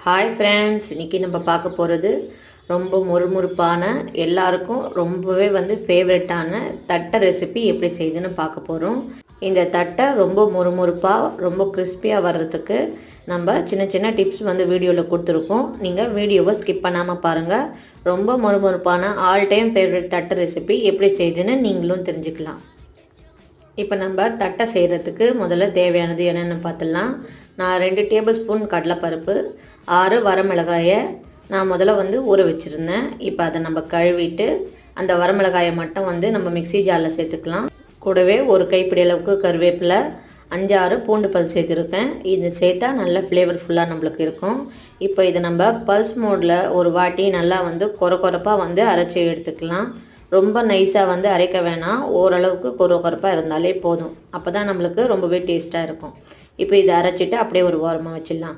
Hi friends, இன்றைக்கி நம்ம பார்க்க போகிறது ரொம்ப முறுமுறுப்பான எல்லாருக்கும் ரொம்பவே ஃபேவரட்டான தட்டை ரெசிபி எப்படி செய்யுதுன்னு பார்க்க போகிறோம். இந்த தட்டை ரொம்ப முறுமுறுப்பாக ரொம்ப கிறிஸ்பியாக வர்றதுக்கு நம்ம சின்ன சின்ன டிப்ஸ் வீடியோவில் கொடுத்துருக்கோம். நீங்கள் வீடியோவை ஸ்கிப் பண்ணாமல் பாருங்கள். ரொம்ப முறுமுறுப்பான ஆல் டைம் ஃபேவரட் தட்டை ரெசிபி எப்படி செய்யுதுன்னு நீங்களும் தெரிஞ்சுக்கலாம். இப்போ நம்ம தட்டை செய்கிறதுக்கு முதல்ல தேவையானது என்னென்னு பார்த்துடலாம். நான் 2 டேபிள் ஸ்பூன் கடலைப்பருப்பு, 6 வரமிளகாயை நான் முதல்ல ஊற வச்சுருந்தேன். இப்போ அதை நம்ம கழுவிட்டு அந்த வரமிளகாயை மட்டும் நம்ம மிக்ஸி ஜாரில் சேர்த்துக்கலாம். கூடவே ஒரு கைப்பிடி அளவுக்கு கருவேப்பிலை, 5-6 பூண்டு பல் சேர்த்துருக்கேன். இது சேர்த்தா நல்ல ஃப்ளேவர்ஃபுல்லாக நம்மளுக்கு இருக்கும். இப்போ இதை நம்ம பல்ஸ் மோடில் ஒரு வாட்டி நல்லா கொரப்பாக அரைச்சி எடுத்துக்கலாம். ரொம்ப நைஸாக அரைக்க வேணாம், ஓரளவுக்கு கொரப்பாக இருந்தாலே போதும். அப்போ தான் நம்மளுக்கு ரொம்பவே டேஸ்ட்டாக இருக்கும். இப்போ இதை அரைச்சிட்டு அப்படியே ஒரு ஓரமாக வச்சிடலாம்.